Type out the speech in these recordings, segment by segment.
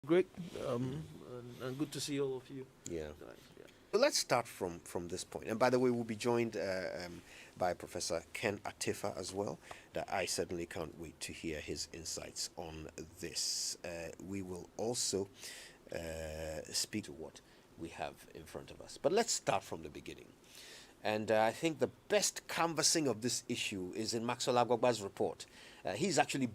Great, and good to see all of you. Yeah. Yeah. So let's start from this point. And by the way, we'll be joined by Professor Ken Atifa as well. That I certainly can't wait to hear his insights on this. We will also speak to what we have in front of us. But let's start from the beginning. And I think the best canvassing of this issue is in Maxwell Agbagba's report. He's actually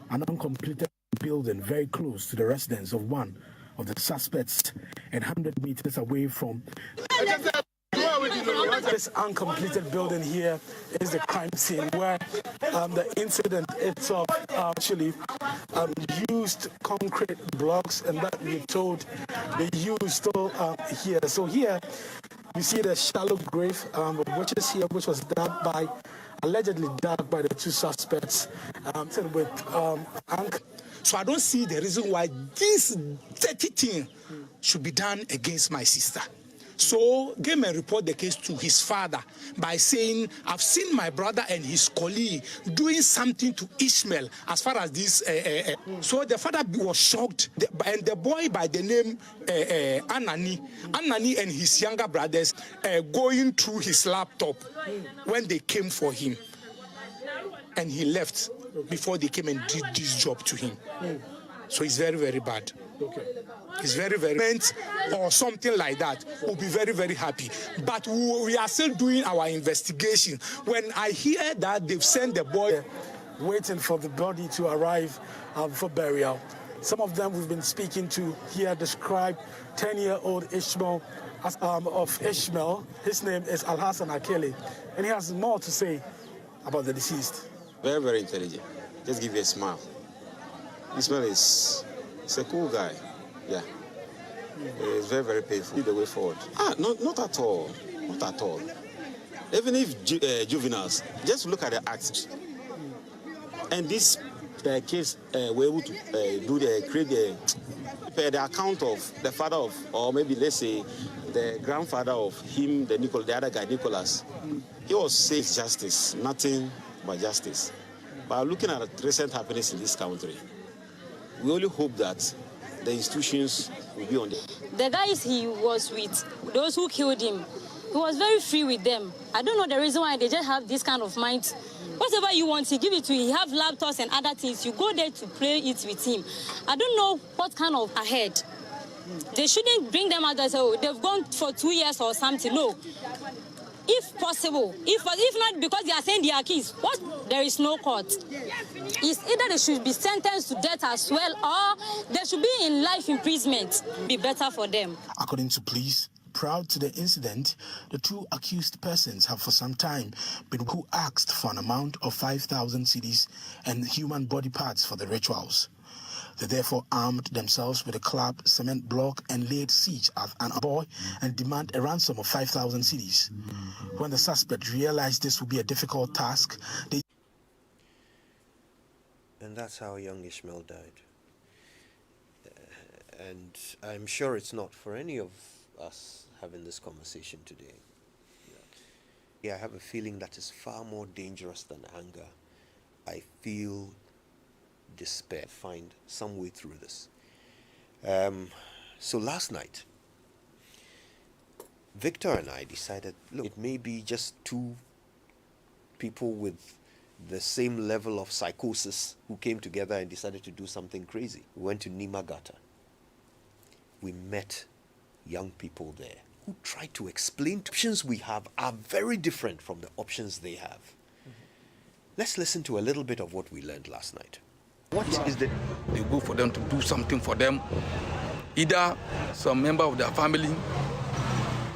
an uncompleted building very close to the residence of one of the suspects and 100 meters away from this uncompleted building here is the crime scene where the incident itself actually used concrete blocks, and that we're told they used still here. So here you see the shallow grave, which is here, which was allegedly dug by the two suspects with So I don't see the reason why this dirty thing should be done against my sister. So Game and report the case to his father by saying, I've seen my brother and his colleague doing something to Ishmael as far as this. So the father was shocked, and the boy by the name Anani and his younger brothers going through his laptop when they came for him. And he left before they came and did this job to him. So it's very, very bad. Okay. It's very, very meant or something like that. We'll be very, very happy. But we are still doing our investigation. When I hear that they've sent the boy waiting for the body to arrive for burial. Some of them we've been speaking to here describe 10-year-old Ishmael of Ishmael. His name is Alhassan Akele, and he has more to say about the deceased. Very, very intelligent. Just give you a smile. Ishmael is a cool guy. Yeah. It's very, very painful. Lead the way forward. Not at all. Not at all. Even if juveniles, just look at the acts. And this case were able to create the account of the father of, or maybe let's say the grandfather of him, the other guy, Nicholas. He was saying justice, nothing but justice. But looking at the recent happenings in this country, we only hope that the institutions will be on the guys he was with, those who killed him, he was very free with them. I don't know the reason why they just have this kind of mind. Whatever you want, he give it to you. He have laptops and other things. You go there to play it with him. I don't know what kind of ahead. They shouldn't bring them out and say, oh, they've gone for 2 years or something. No. If possible, if not because they are saying they are kids, there is no court. It's either they should be sentenced to death as well, or they should be in life imprisonment. Be better for them. According to police, prior to the incident, the two accused persons have for some time been who asked for an amount of 5,000 cedis and human body parts for the rituals. They therefore armed themselves with a club, cement block, and laid siege at an boy and demand a ransom of 5,000 cedis. When the suspect realized this would be a difficult task, they... And that's how young Ishmael died. And I'm sure it's not for any of us having this conversation today. Yeah, I have a feeling that is far more dangerous than anger. I feel despair. Find some way through this. So last night, Victor and I decided, look, it may be just two people with the same level of psychosis who came together and decided to do something crazy. We went to Nimagata. We met young people there who tried to explain the options we have are very different from the options they have. Let's listen to a little bit of what we learned last night. What is the go for them to do something for them? Either some member of their family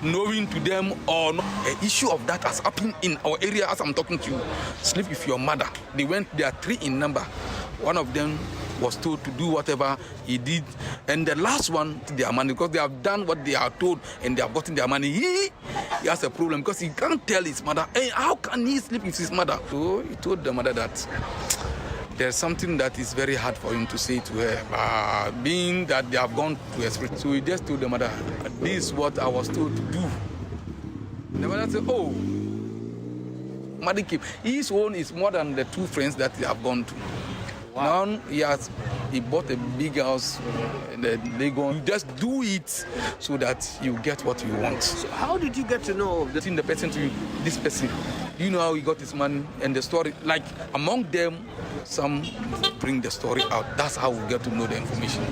knowing to them or not. An issue of that has happened in our area as I'm talking to you. Sleep with your mother. They are 3 in number. One of them was told to do whatever he did, and the last one, their money, because they have done what they are told and they have gotten their money. He has a problem because he can't tell his mother, hey, how can he sleep with his mother? So he told the mother that there's something that is very hard for him to say to her, being that they have gone to a spirit. So he just told the mother, this is what I was told to do. The mother said, oh, money came. His own is more than the 2 friends that they have gone to. Wow. Now he bought a big house in Lagos. You just do it so that you get what you want. So how did you get to know of Getting the person to this person. Do you know how he got his money and the story? Like among them, some bring the story out. That's how we get to know the information.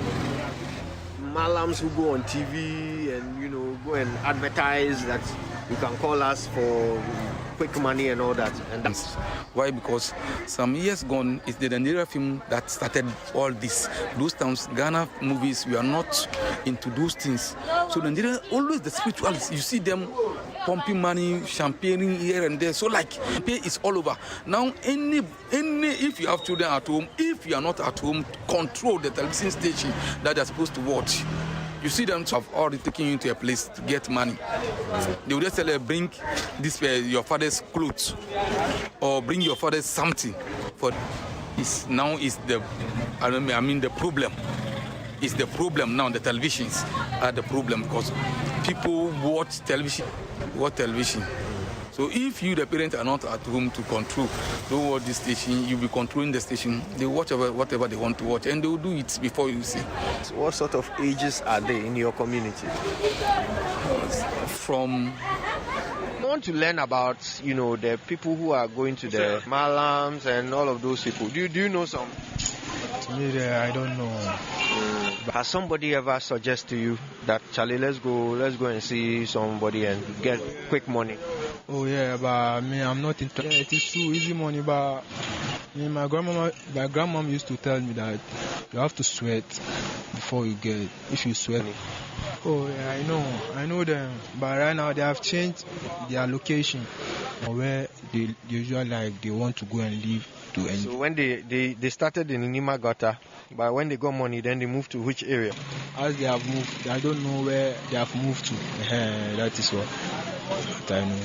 Malams who go on TV and go and advertise that you can call us for quick money and all that? And that's why? Because some years gone, it's the Nigeria film that started all this. Those times, Ghana movies, we are not into those things. So Nigeria, always the spiritualists, you see them pumping money, champagne here and there. So like, pay is all over. Now, if you have children at home, if you are not at home, control the television station that they're supposed to watch. You see them have already taken you to a place to get money. They will just tell you, bring this your father's clothes or bring your father's something. For now is the problem. It's the problem now. The televisions are the problem because people watch television. So if you, the parents, are not at home to control, don't watch this station, you'll be controlling the station. They watch whatever they want to watch, and they will do it before you see. So what sort of ages are they in your community? From... I want to learn about, the people who are going to the Malams and all of those people. Do you know some? I don't know. Has somebody ever suggested to you that, Charlie, let's go and see somebody and get quick money? Oh yeah, but me, I'm not interested. Yeah, it is too easy money, but my grandmom used to tell me that you have to sweat before you get. If you sweat. Oh yeah, I know them. But right now they have changed their location where they usually they want to go and live. So when they started in Nimagata, but when they got money, then they moved to which area? As they have moved, I don't know where they have moved to. That is what I know.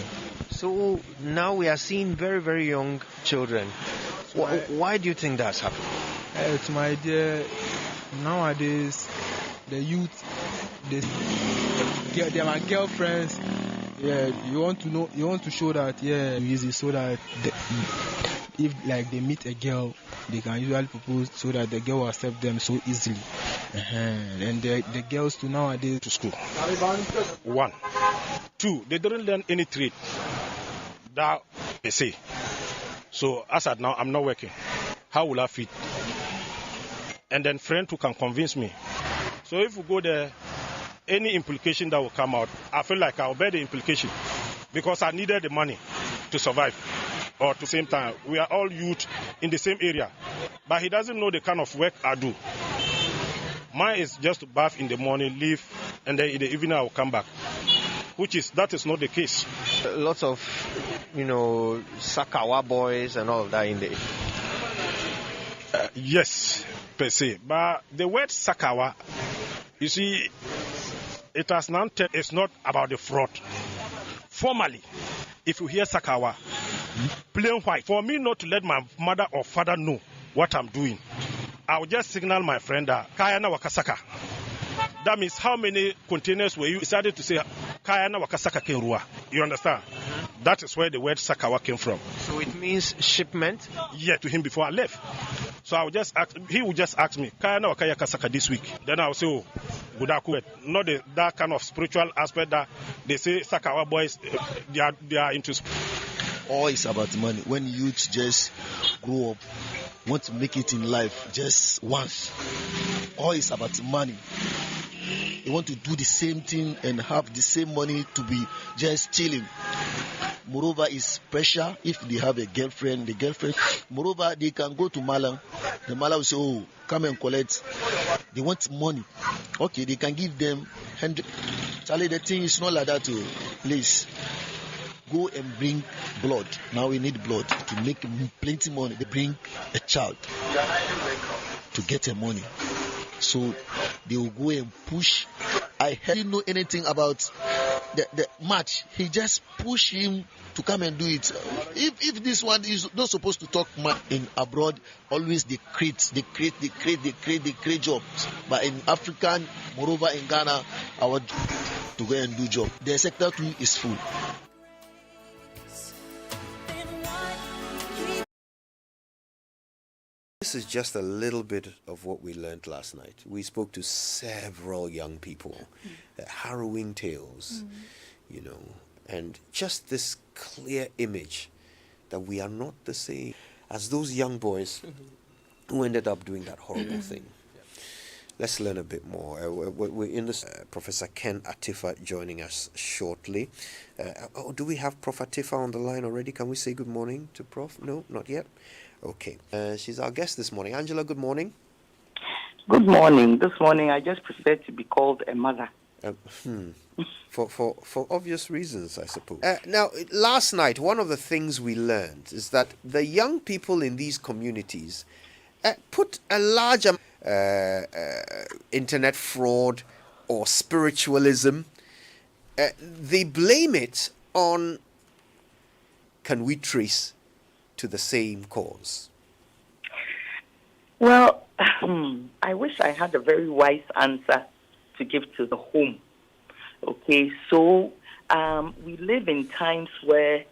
So now we are seeing very, very young children. Why do you think that's happening? It's my idea. Nowadays, the youth, they are my girlfriends. Yeah, you want to show that, easy, so that if they meet a girl, they can usually propose so that the girl will accept them so easily. And the girls to nowadays to school. 1. 2, they don't learn any trade. That they say. So as at now, I'm not working. How will I feed? And then friend who can convince me. So if we go there, any implication that will come out, I feel like I'll bear the implication because I needed the money to survive. Or at the same time, we are all youth in the same area. But he doesn't know the kind of work I do. Mine is just to bath in the morning, leave, and then in the evening I will come back. That is not the case. Lots of, Sakawa boys and all of that in there. Yes, per se. But the word Sakawa, you see, it has now it's not about the fraud. Formally, if you hear Sakawa, plain white, for me not to let my mother or father know what I'm doing, I will just signal my friend that Kayana Wakasaka. That means how many containers were you decided to say Kayana Wakasaka Kenrua? You understand? That is where the word Sakawa came from. So it means shipment? Yeah, to him before I left. So I would just ask, he would just ask me, Kayana Wakaya Kasaka this week. Then I will say, oh, Gudaku. Not that kind of spiritual aspect that they say Sakawa boys, they are into. All is about money. When youth just grow up, want to make it in life just once. All is about money. They want to do the same thing and have the same money to be just chilling. Moreover, it's pressure if they have a girlfriend. The girlfriend, moreover, they can go to Malang. The Malang will say, oh, come and collect. They want money. Okay, they can give them 100. Charlie, the thing is not like that. Please, go and bring blood. Now we need blood to make plenty money. They bring a child to get the money. So they will go and push. I didn't know anything about the match. He just pushed him to come and do it. If this one is not supposed to talk much in abroad, always they create jobs. But in African, moreover in Ghana, our to go and do job. The sector 2 is full. This is just a little bit of what we learned last night. We spoke to several young people, harrowing tales, you know, and just this clear image that we are not the same as those young boys who ended up doing that horrible thing. Let's learn a bit more. We're in this. Professor Ken Atifa joining us shortly. Do we have Prof. Atifa on the line already? Can we say good morning to Prof? No, not yet. Okay. She's our guest this morning. Angela, good morning. Good morning. This morning I just prefer to be called a mother. For obvious reasons, I suppose. Now, last night, one of the things we learned is that the young people in these communities put a large internet fraud or spiritualism. They blame it on, can we trace to the same cause? Well, I wish I had a very wise answer to give to the home. Okay, so we live in times where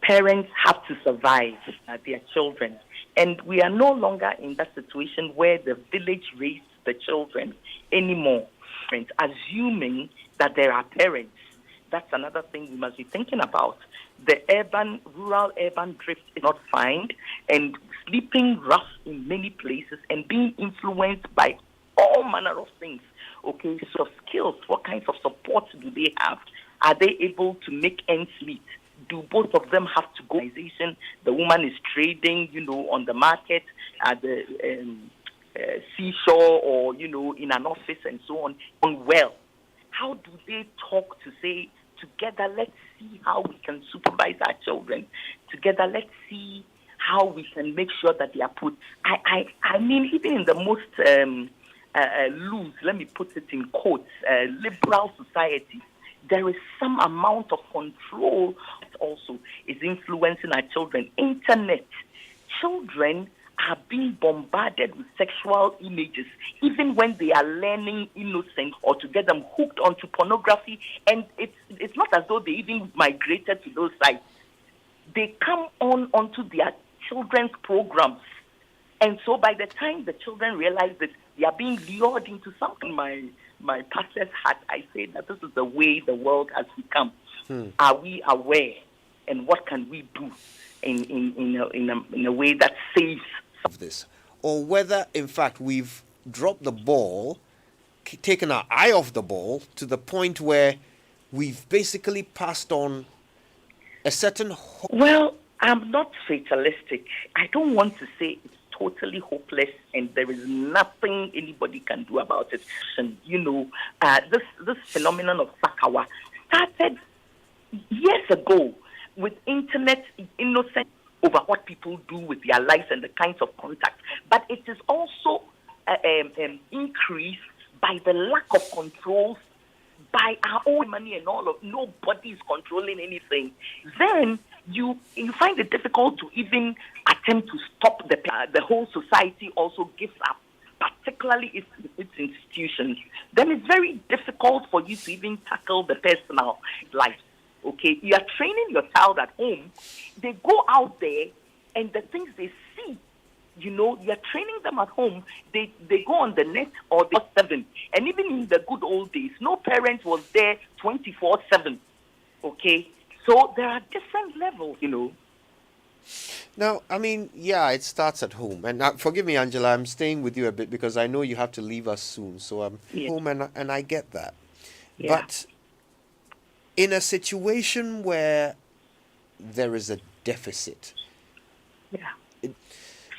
parents have to survive their children. And we are no longer in that situation where the village raised the children anymore. Assuming that there are parents, that's another thing we must be thinking about. The rural-urban drift is not fine, and sleeping rough in many places and being influenced by all manner of things. Okay, so skills, what kinds of support do they have? Are they able to make ends meet? Do both of them have to go? The woman is trading, on the market, at the seashore, or, in an office and so on. Well, how do they talk to say, together, let's see how we can supervise our children. Together, let's see how we can make sure that they are put. I mean, even in the most loose, let me put it in quotes, liberal society, there is some amount of control that also is influencing our children. Internet. Children are being bombarded with sexual images, even when they are learning innocent, or to get them hooked onto pornography. And it's not as though they even migrated to those sites. They come onto their children's programs. And so by the time the children realize that they are being lured into something, my pastor's heart, I say that this is the way the world has become. Are we aware? And what can we do in a way that saves of this? Or whether, in fact, we've dropped the ball, taken our eye off the ball to the point where we've basically passed on a certain... Well, I'm not fatalistic. I don't want to say it's totally hopeless and there is nothing anybody can do about it. And, this phenomenon of Sakawa started years ago with internet innocence over what people do with their lives and the kinds of contact. But it is also increased by the lack of controls, by our own money and all of, nobody is controlling anything. Then you find it difficult to even attempt to stop the whole society also gives up, particularly its institutions. Then it's very difficult for you to even tackle the personal life. Okay, you are training your child at home. They go out there and the things they see, you are training them at home. They go on the net or they 7. And even in the good old days, no parent was there 24/7. Okay, so there are different levels, Now, I mean, yeah, it starts at home. And forgive me, Angela, I'm staying with you a bit because I know you have to leave us soon. So I'm home and I get that. Yeah. But in a situation where there is a deficit,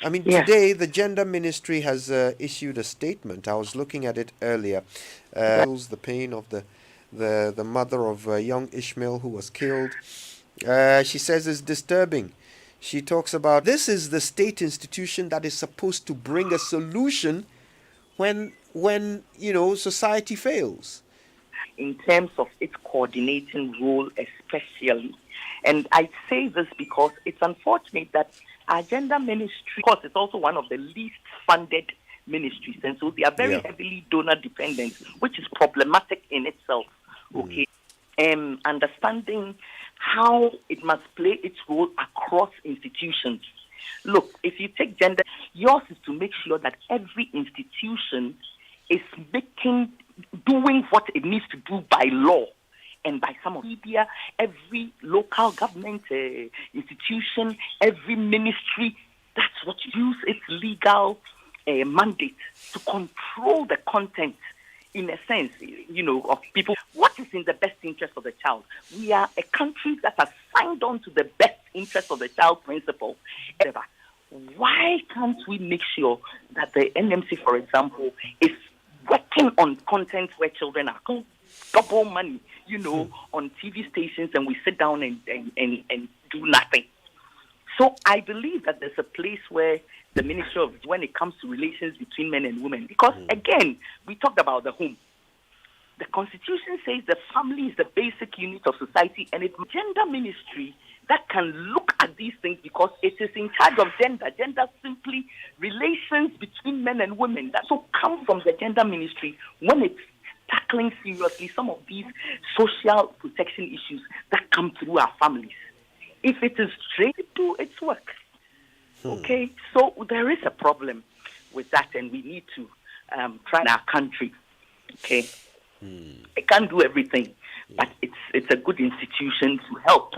today the Gender Ministry has issued a statement. I was looking at it earlier. The pain of the mother of young Ishmael who was killed. She says it's disturbing. She talks about this is the state institution that is supposed to bring a solution when society fails. In terms of its coordinating role especially. And I say this because it's unfortunate that our gender ministry, of course, it's also one of the least funded ministries, and so they are very heavily donor dependent, which is problematic in itself. Okay, understanding how it must play its role across institutions. Look, you take gender, yours is to make sure that every institution is doing what it needs to do by law and by some of media, every local government institution, every ministry. That's what use its legal mandate to control the content, in a sense, of people. What is in the best interest of the child? We are a country that has signed on to the best interest of the child principle. Why can't we make sure that the NMC, for example, is working on content where children are double money, on TV stations, and we sit down and do nothing? So I believe that there's a place where the Ministry of, when it comes to relations between men and women, because again, we talked about the home. The Constitution says the family is the basic unit of society, and it's gender ministry that can look at these things because it is in charge of gender. Gender simply relations between men and women. That will come from the gender ministry when it's tackling seriously some of these social protection issues that come through our families. If it is straight to do its work. Okay, so there is a problem with that, and we need to try in our country. Okay, it can't do everything, but it's a good institution to help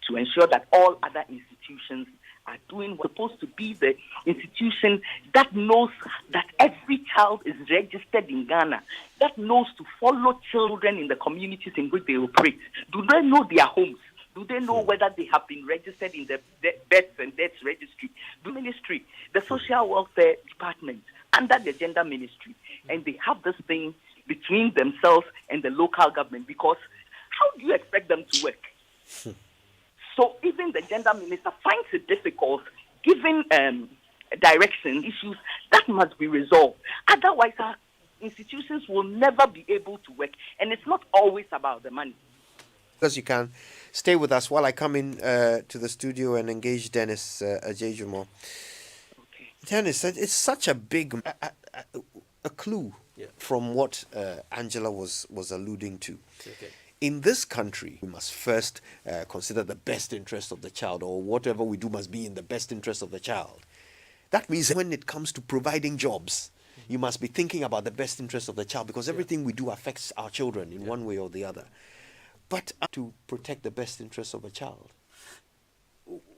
to ensure that all other institutions are doing what's supposed to be the institution that knows that every child is registered in Ghana, that knows to follow children in the communities in which they operate. Do they know their homes? Do they know whether they have been registered in the births and deaths registry? The ministry, the social welfare department, under the gender ministry, and they have this thing between themselves and the local government, because how do you expect them to work? So even the gender minister finds it difficult, given direction issues that must be resolved. Otherwise, our institutions will never be able to work, and it's not always about the money. Because you can stay with us while I come in to the studio and engage Dennis Ajejumo. Okay. Dennis, it's such a big a clue from what Angela was alluding to. Okay. In this country, we must first consider the best interest of the child, or whatever we do must be in the best interest of the child. That means when it comes to providing jobs, you must be thinking about the best interest of the child, because everything we do affects our children in one way or the other. But to protect the best interests of a child.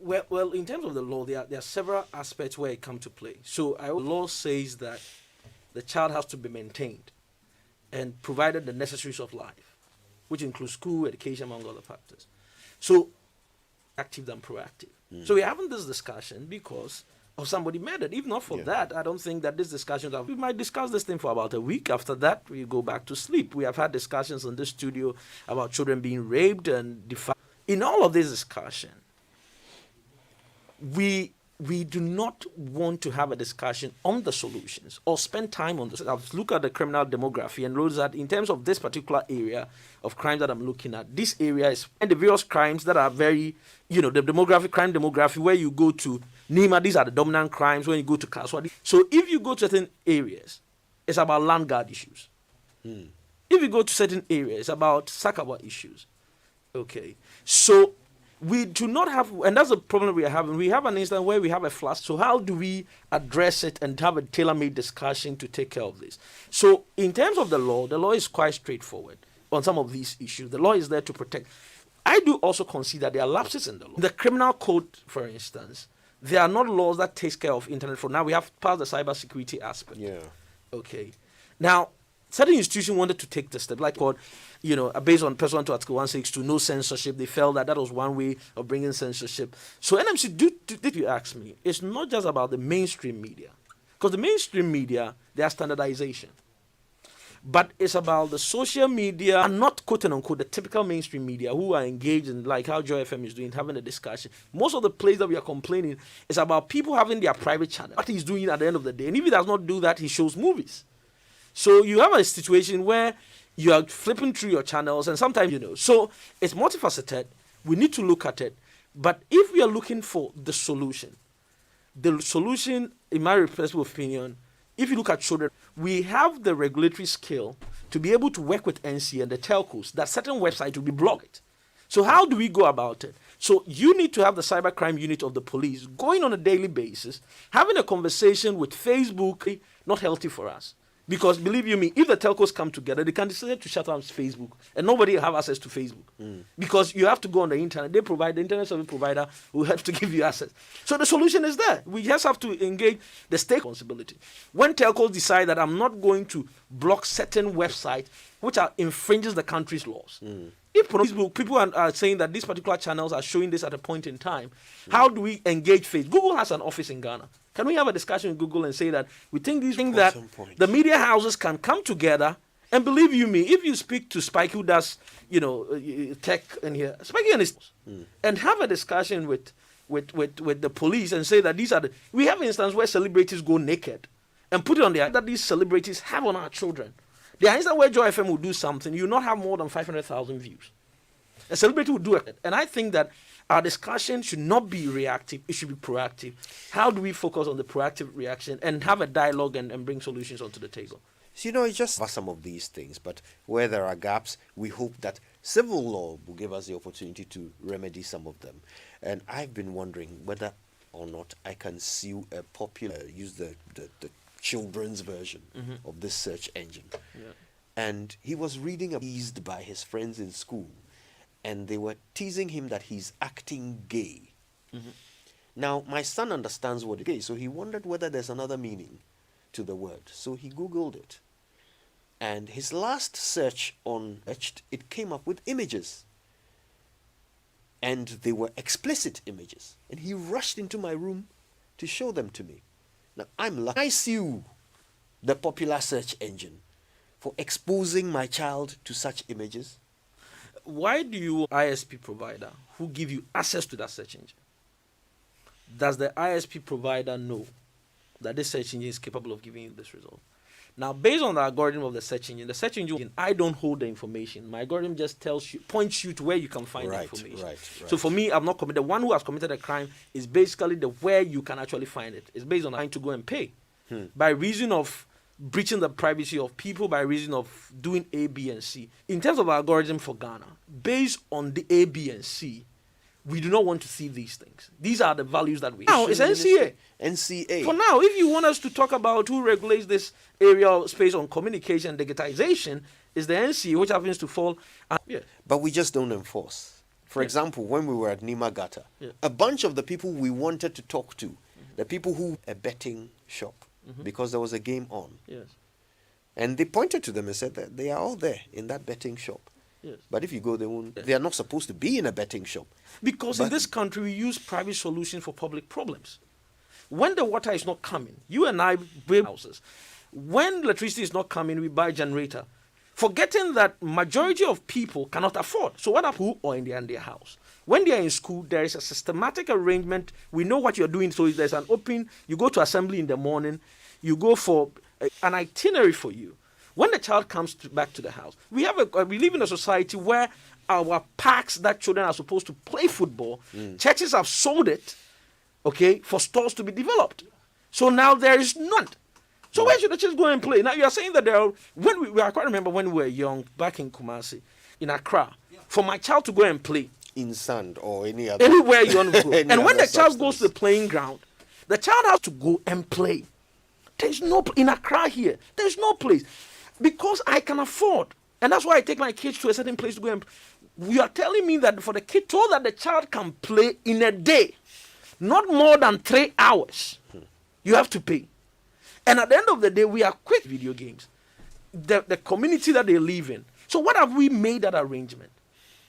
Well, in terms of the law, there are several aspects where it comes to play. So the law says that the child has to be maintained and provided the necessaries of life, which includes school, education, among other factors. So, active than proactive. So we're having this discussion because of somebody murdered. If not for that, I don't think that this discussion, we might discuss this thing for about a week. After that, we go back to sleep. We have had discussions in this studio about children being raped and defiled. In all of this discussion, we do not want to have a discussion on the solutions or spend time on this. I've looked at the criminal demography and noticed that in terms of this particular area of crime that I'm looking at, this area is and the various crimes that are very, the crime demography where you go to Nima, these are the dominant crimes. When you go to Kaswa, so if you go to certain areas, it's about land guard issues. If you go to certain areas, it's about Sakawa issues. Okay, so we do not have, and that's the problem we are having. We have an instance where we have a flash. So how do we address it and have a tailor-made discussion to take care of this? So in terms of the law is quite straightforward on some of these issues. The law is there to protect. I do also consider there are lapses in the law. The criminal code, for instance, there are not laws that takes care of internet fraud. Now we have passed the cybersecurity aspect. Yeah. Okay. Now, certain institutions wanted to take the step, like based on Person to Article 162, no censorship. They felt that was one way of bringing censorship. So NMC, if you ask me, it's not just about the mainstream media, because the mainstream media, they are standardization. But it's about the social media, and not quote unquote the typical mainstream media who are engaged in, like how Joy FM is doing, having a discussion. Most of the place that we are complaining is about people having their private channel. What he's doing at the end of the day, and if he does not do that, he shows movies. So you have a situation where you are flipping through your channels, and sometimes, so it's multifaceted. We need to look at it. But if we are looking for the solution, in my personal opinion, if you look at children, we have the regulatory skill to be able to work with NC and the telcos that certain websites will be blocked. So how do we go about it? So you need to have the cybercrime unit of the police going on a daily basis, having a conversation with Facebook, not healthy for us. Because believe you me, if the telcos come together, they can decide to shut down Facebook, and nobody will have access to Facebook. Because you have to go on the internet. They provide, the internet service provider will have to give you access. So the solution is there. We just have to engage the state responsibility. When telcos decide that I'm not going to block certain websites which are infringes the country's laws. If Facebook, people are saying that these particular channels are showing this at a point in time, how do we engage Facebook? Google has an office in Ghana. Can we have a discussion with Google and say that we think that the media houses can come together, and believe you me, if you speak to Spike, who does, tech in here, Spike and have a discussion with the police and say that these are we have instances where celebrities go naked and put it on that these celebrities have on our children. The instance where Joy FM will do something, you will not have more than 500,000 views. A celebrity will do it. And I think that our discussion should not be reactive, it should be proactive. How do we focus on the proactive reaction and have a dialogue and bring solutions onto the table? So, it's just some of these things, but where there are gaps, we hope that civil law will give us the opportunity to remedy some of them. And I've been wondering whether or not I can sue a popular, use the children's version of this search engine. And he was reading teased by his friends in school, and they were teasing him that he's acting gay. Now, my son understands what it is, so he wondered whether there's another meaning to the word. So he Googled it. And his last search on it came up with images. And they were explicit images. And he rushed into my room to show them to me. Now, I sue the popular search engine for exposing my child to such images. Why do you ISP provider who give you access to that search engine? Does the ISP provider know that this search engine is capable of giving you this result? Now, based on the algorithm of the search engine, I don't hold the information. My algorithm just points you to where you can find the information. Right. So for me, I've not committed. The one who has committed a crime is basically where you can actually find it. It's based on trying to go and pay. By reason of breaching the privacy of people, by reason of doing A, B, and C. In terms of algorithm for Ghana, based on the A, B, and C, we do not want to see these things. These are the values that we have. Now, it's NCA. NCA. For now, if you want us to talk about who regulates this area of space on communication and digitization, is the NCA, which happens to fall. But we just don't enforce. For example, when we were at Nimagata, a bunch of the people we wanted to talk to, the people who a betting shop, because there was a game on. And they pointed to them and said that they are all there in that betting shop. But if you go, they are not supposed to be in a betting shop. Because in this country, we use private solutions for public problems. When the water is not coming, you and I build houses. When electricity is not coming, we buy a generator. Forgetting that majority of people cannot afford. So what happens or in their house? When they are in school, there is a systematic arrangement. We know what you're doing. So if there's an open, you go to assembly in the morning, you go for an itinerary for you. When the child comes back to the house, we live in a society where our parks that children are supposed to play football, churches have sold it, for stores to be developed. So now there is none. So where should the children go and play? Now you are saying that I quite remember when we were young, back in Kumasi, in Accra, for my child to go and play in sand or anywhere you want to go. And when the child goes to the playing ground, the child has to go and play. There's no in Accra here. There's no place. Because I can afford. And that's why I take my kids to a certain place to go and you are telling me that for the kid, so that the child can play in a day, not more than 3 hours, you have to pay. And at the end of the day, we are quick video games. The community that they live in. So what have we made that arrangement?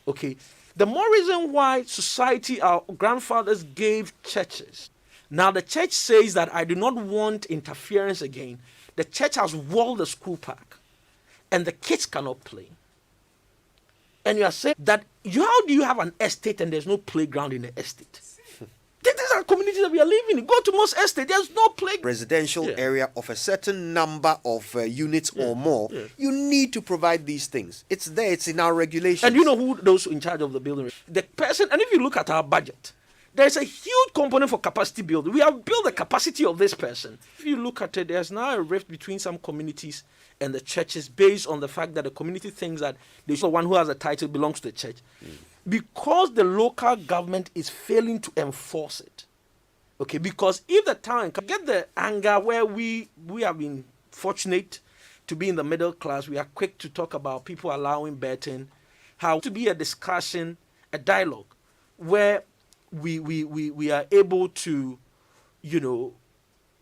The more reason why society, our grandfathers gave churches. Now the church says that I do not want interference again. The church has walled the school park. And the kids cannot play. And you are saying that how do you have an estate and there's no playground in the estate? These are communities that we are living in. Go to most estates, there's no playground. Residential area of a certain number of units or more, you need to provide these things. It's there, it's in our regulations. And you know who those in charge of the building? The person, and if you look at our budget, there's a huge component for capacity building. We have built the capacity of this person. If you look at it, there's now a rift between some communities and the churches based on the fact that the community thinks that the one who has a title belongs to the church. because the local government is failing to enforce it. Okay, because if the town can get the anger where we have been fortunate to be in the middle class, we are quick to talk about people allowing betting, how to be a discussion, a dialogue, where we are able to,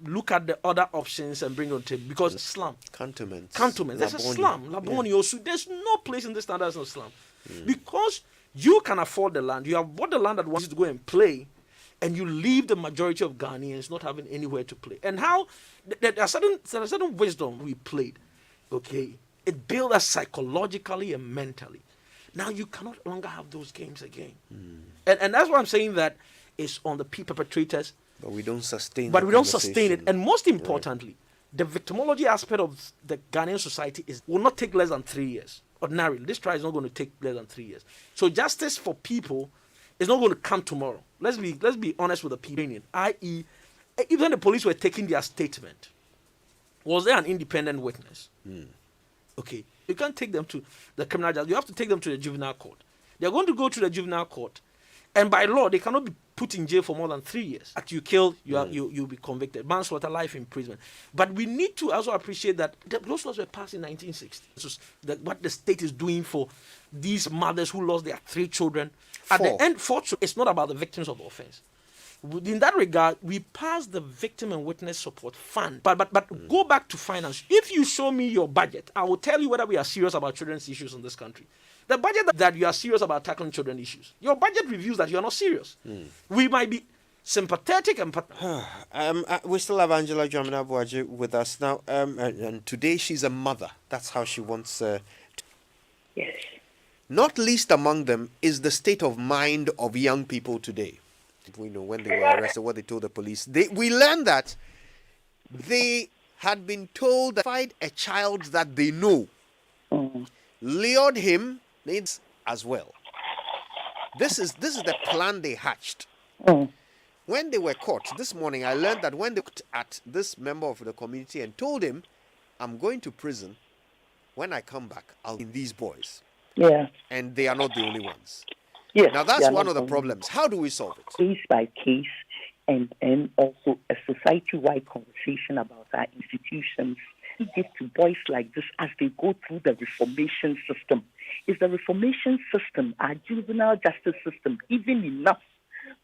look at the other options and bring it on the table. Because slum. Cantonments. There's a slum. Laboni also. There's no place in this town that's no slum. Because you can afford the land. You have bought the land that wants to go and play, and you leave the majority of Ghanaians not having anywhere to play. And how there's a certain wisdom we played. Okay, it built us psychologically and mentally. Now you cannot longer have those games again. And that's why I'm saying that it's on the perpetrators. But we don't sustain. But we don't sustain it. And most importantly, the victimology aspect of the Ghanaian society will not take less than 3 years. Ordinarily, this trial is not going to take less than 3 years. So justice for people is not going to come tomorrow. Let's be honest with the people. I.e., even the police were taking their statement. Was there an independent witness? Okay, you can't take them to the criminal justice. You have to take them to the juvenile court. They're going to go to the juvenile court, and by law, they cannot be put in jail for more than 3 years. After you kill, you'll be convicted. Manslaughter, life imprisonment. But we need to also appreciate that those laws were passed in 1960. So what the state is doing for these mothers who lost their 3 children. At the end, 4 children, it's not about the victims of the offense. In that regard, we passed the Victim and Witness Support Fund. But go back to finance. If you show me your budget, I will tell you whether we are serious about children's issues in this country. The budget that you are serious about tackling children's issues. Your budget reveals that you are not serious. We might be sympathetic and... we still have Angela Dramina Boaji with us now. And today she's a mother. That's how she wants... Yes. Not least among them is the state of mind of young people today. We know when they were arrested, what they told the police. We learned that they had been told that find a child that they know, lured him needs as well. This is the plan they hatched. When they were caught this morning, I learned that when they looked at this member of the community and told him, "I'm going to prison. When I come back, I'll be in these boys." Yeah. And they are not the only ones. Yes, now that's one of the problems. How do we solve it? Case by case, and also a society-wide conversation about our institutions. We give to boys like this as they go through the reformation system. Is the reformation system, our juvenile justice system, even enough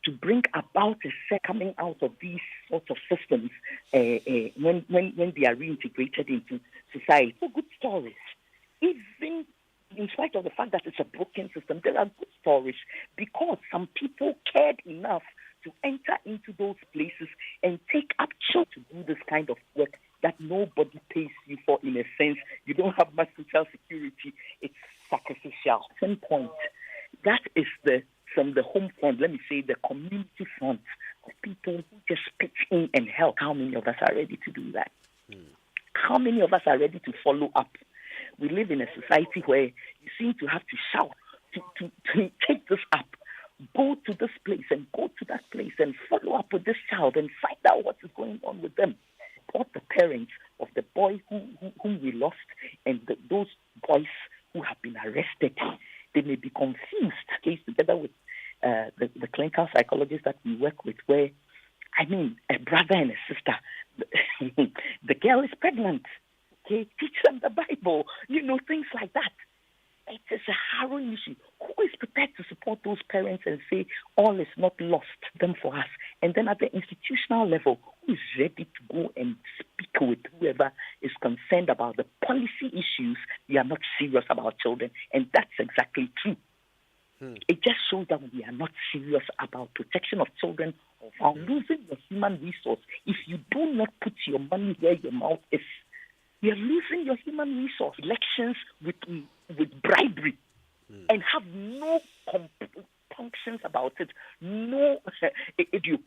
to bring about a coming out of these sorts of systems when they are reintegrated into society? So good stories. Even in spite of the fact that it's a broken system, there are good stories because some people cared enough to enter into those places and take up charge to do this kind of work that nobody pays you for. In a sense, you don't have much social security. It's sacrificial. Same point. That is from the home front, let me say the community front of people who just pitch in and help. How many of us are ready to do that? How many of us are ready to follow up? We live in a society where you seem to have to shout to take this up, go to this place and go to that place and follow up with this child and find out what is going on with them. Support the parents of the boy whom we lost and those boys who have been arrested. They may be confused. Case together with the clinical psychologists that we work with, where, a brother and a sister. The girl is pregnant. Okay, teach them the Bible, things like that. It is a harrowing issue. Who is prepared to support those parents and say all is not lost, them for us? And then at the institutional level, who is ready to go and speak with whoever is concerned about the policy issues? We are not serious about children, and that's exactly true. It just shows that we are not serious about protection of children, of losing your human resource. If you do not put your money where your mouth is, you are losing your human resource. Elections with bribery and have no functions about it. No, it is.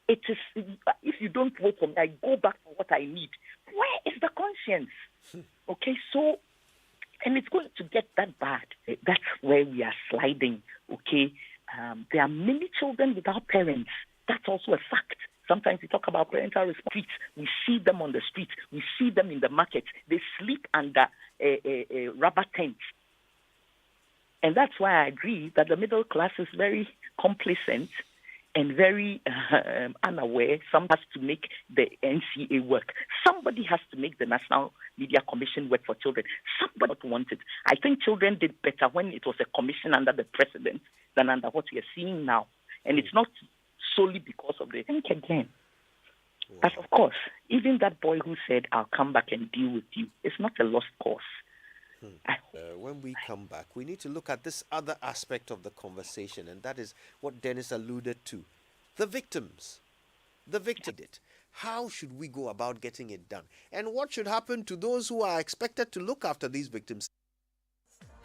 If you don't vote for me, I go back for what I need. Where is the conscience? Okay, so, and it's going to get that bad. That's where we are sliding. Okay, there are many children without parents. That's also a fact. Sometimes we talk about parental responsibility. We see them on the streets. We see them in the market. They sleep under a rubber tent. And that's why I agree that the middle class is very complacent and very unaware. Some has to make the NCA work. Somebody has to make the National Media Commission work for children. Somebody don't want it. I think children did better when it was a commission under the president than under what we are seeing now. And it's not solely because of the... Think again. But of course, even that boy who said, I'll come back and deal with you, it's not a lost cause. When we come back, we need to look at this other aspect of the conversation, and that is what Dennis alluded to. The victims. The victim. How should we go about getting it done? And what should happen to those who are expected to look after these victims?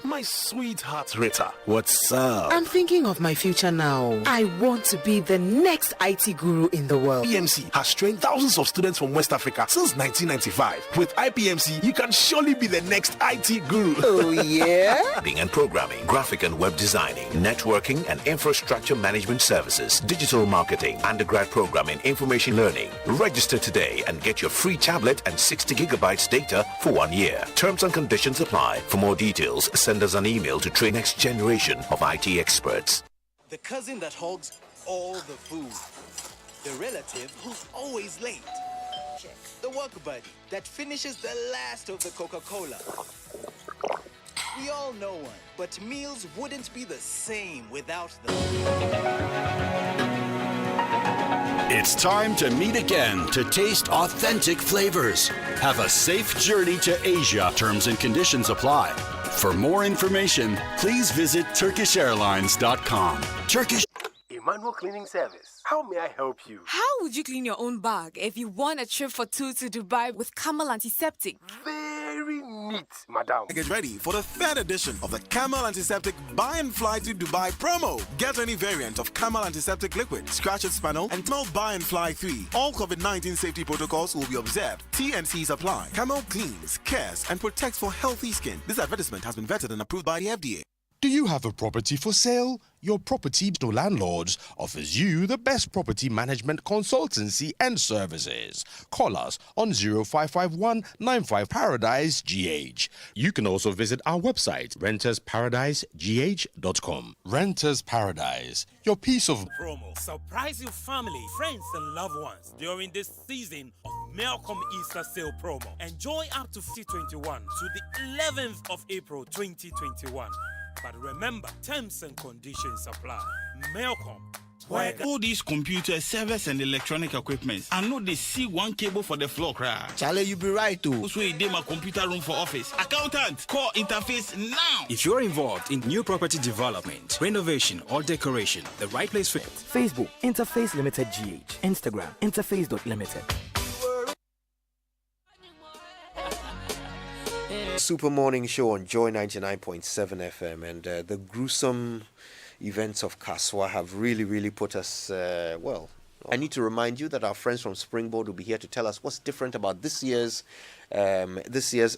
My sweetheart Rita, what's up? I'm thinking of my future now. I want to be the next IT guru in the world. IPMC has trained thousands of students from West Africa since 1995. With IPMC, you can surely be the next IT guru. Oh, yeah? And programming, graphic and web designing, networking and infrastructure management services, digital marketing, undergrad program in information learning. Register today and get your free tablet and 60 gigabytes data for 1 year. Terms and conditions apply. For more details, send us an email to train next generation of IT experts. The cousin that hogs all the food. The relative who's always late. The work buddy that finishes the last of the Coca-Cola. We all know one, but meals wouldn't be the same without them. It's time to meet again to taste authentic flavors. Have a safe journey to Asia. Terms and conditions apply. For more information, please visit TurkishAirlines.com. Turkish Emmanuel Cleaning Service. How may I help you? How would you clean your own bag if you want a trip for 2 to Dubai with Camel Antiseptic? Very neat, madam. Get ready for the 3rd edition of the Camel Antiseptic Buy and Fly to Dubai promo. Get any variant of Camel Antiseptic Liquid, Scratch its panel, and Camel Buy and Fly 3. All COVID-19 safety protocols will be observed. T&Cs apply. Camel cleans, cares, and protects for healthy skin. This advertisement has been vetted and approved by the FDA. Do you have a property for sale? Your Property to Landlords offers you the best property management consultancy and services. Call us on 0551 95 Paradise GH. You can also visit our website, rentersparadisegh.com. Renters Paradise, your piece of promo. Surprise your family, friends, and loved ones during this season of Melcom Easter Sale promo. Enjoy up to 2021 to the 11th of April 2021. But remember, terms and conditions apply. Melcom. All these computers, servers, and electronic equipment, I know they see one cable for the floor cry. Charlie, you be right too. So you my computer room for office. Accountant, call Interface now. If you're involved in new property development, renovation, or decoration, the right place for it. Facebook, Interface Limited GH. Instagram, interface.limited. Super Morning Show on Joy 99.7 FM, and the gruesome events of Kaswa have really put us, well, I need to remind you that our friends from Springboard will be here to tell us what's different about this year's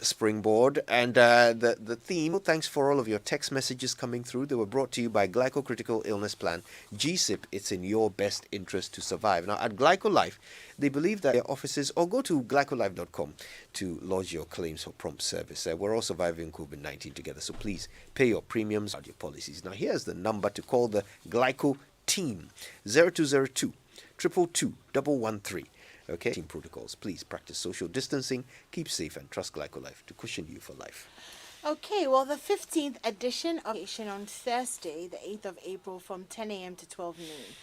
Springboard, and the theme. Thanks for all of your text messages coming through. They were brought to you by Glyco-Critical Illness Plan, GSIP. It's in your best interest to survive. Now, at Glyco Life, they believe that their offices, or go to glycolife.com to lodge your claims for prompt service. We're all surviving COVID-19 together, so please pay your premiums and your policies. Now, here's the number to call the Glyco team: 0202 222 113. Okay, team protocols. Please practice social distancing, keep safe, and trust Glycolife to cushion you for life. Okay, well, the 15th edition of on Thursday, the 8th of April, from 10 a.m. to 12 noon.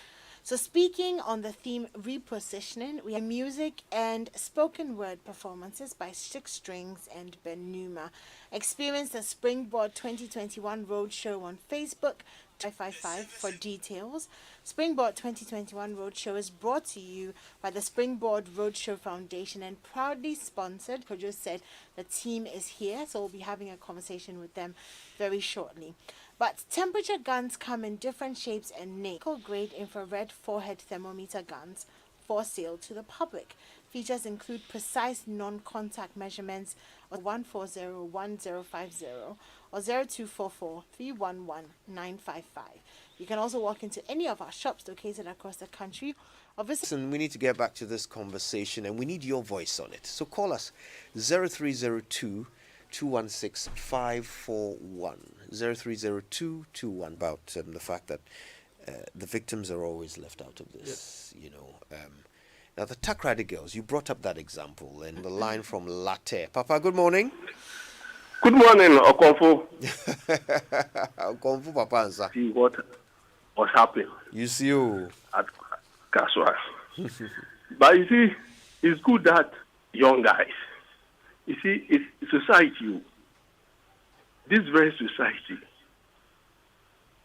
So, speaking on the theme repositioning, we have music and spoken word performances by Six Strings and Ben Numa. Experience the Springboard 2021 Roadshow on Facebook. 555 for details. Springboard 2021 Roadshow is brought to you by the Springboard Roadshow Foundation and proudly sponsored. Kojo said the team is here, so we'll be having a conversation with them very shortly. But temperature guns come in different shapes and nickel-grade infrared forehead thermometer guns for sale to the public. Features include precise non-contact measurements of 1401050 or 0244311955. You can also walk into any of our shops located across the country or visit. Listen, we need to get back to this conversation and we need your voice on it. So call us 0302 216-541 030221 about the fact that the victims are always left out of this. You know. Now the Takrady girls, you brought up that example, and the line from Latte. Papa, good morning. Good morning, Okonfo. Okonfo, Papa, answer. See what was happening. You see you. At Kaswa. But you see, it's good that young guys, you see, it's society, this very society,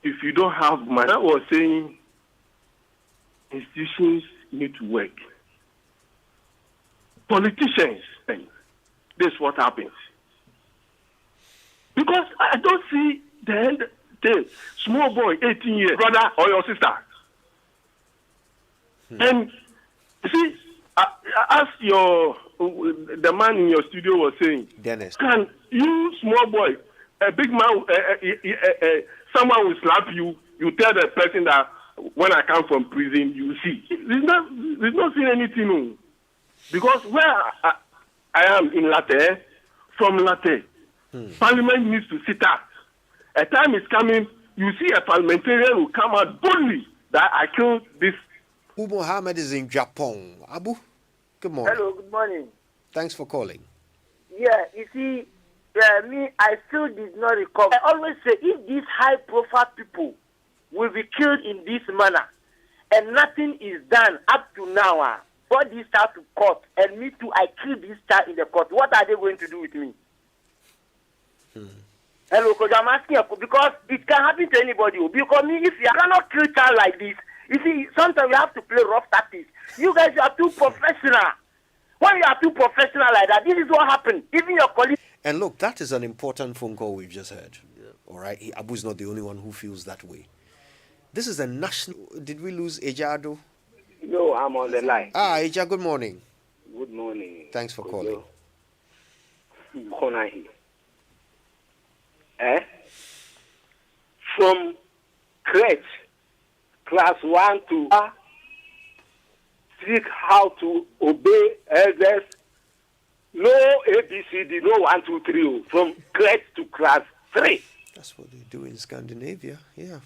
if you don't have money, I was saying institutions need to work. Politicians, this is what happens. Because I don't see the end, the small boy, 18 years, brother or your sister. And you see, as the man in your studio was saying, Dennis, can you, small boy, a big man, someone will slap you, you tell the person that when I come from prison, you see. There's not seeing anything. Because where I am in Latte, from Latte, Parliament needs to sit up. A time is coming, you see a parliamentarian will come out boldly that I killed this. Abu Mohammed is in Japan. Abu, good morning. Hello, good morning. Thanks for calling. Yeah, you see, me, I still did not recover. I always say, if these high-profile people will be killed in this manner, and nothing is done up to now, brought this child to court, and me too, I killed this child in the court, what are they going to do with me? Hello, because I'm asking, because it can happen to anybody. Because me, if you cannot kill a child like this, you see, sometimes you have to play rough tactics. You guys are too professional. When you are too professional like that, this is what happened. Even your colleagues. And look, that is an important phone call we've just heard. Yeah. All right, Abu is not the only one who feels that way. This is a national. Did we lose Ejado? No, I'm on the line. Eja, good morning. Good morning. Thanks for calling. From crèche, class 1 to seek how to obey elders. No ABCD, no 1, 2, 3. From crèche to class 3. That's what they do in Scandinavia, yeah.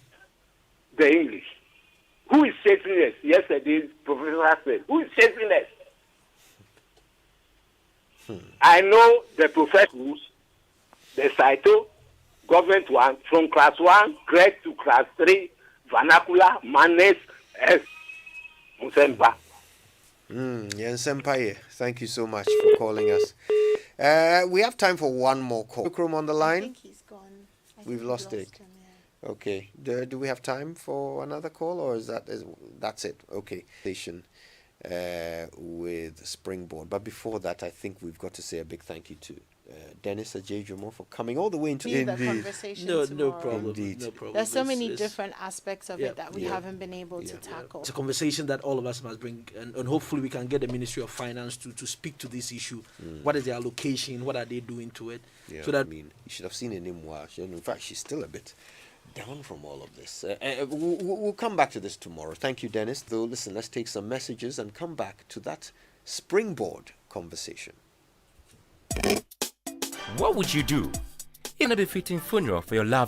The English. Who is chasing us? Yesterday, Professor said, who is chasing us? I know the professors, the CITO, government one, from class 1, grade to class 3, vernacular, manners, Musemba. Senpai, thank you so much for calling us. We have time for one more call. Ukrum on the line? I think he's gone. We've lost it. Him, yeah. Okay. Do we have time for another call, or that's it? Okay. Station with Springboard. But before that, I think we've got to say a big thank you to Dennis Ajejomo for coming all the way into the conversation. No problem. Indeed. No problem. There's so many different aspects of it that we Yeah. haven't been able to tackle. It's a conversation that all of us must bring, and hopefully we can get the Ministry of Finance to speak to this issue. What is their allocation? What are they doing to it? Yeah, So that you should have seen Inimwa. In fact, she's still a bit down from all of this. We'll come back to this tomorrow. Thank you, Dennis. Though, listen, let's take some messages and come back to that Springboard conversation. What would you do in a befitting funeral for your loved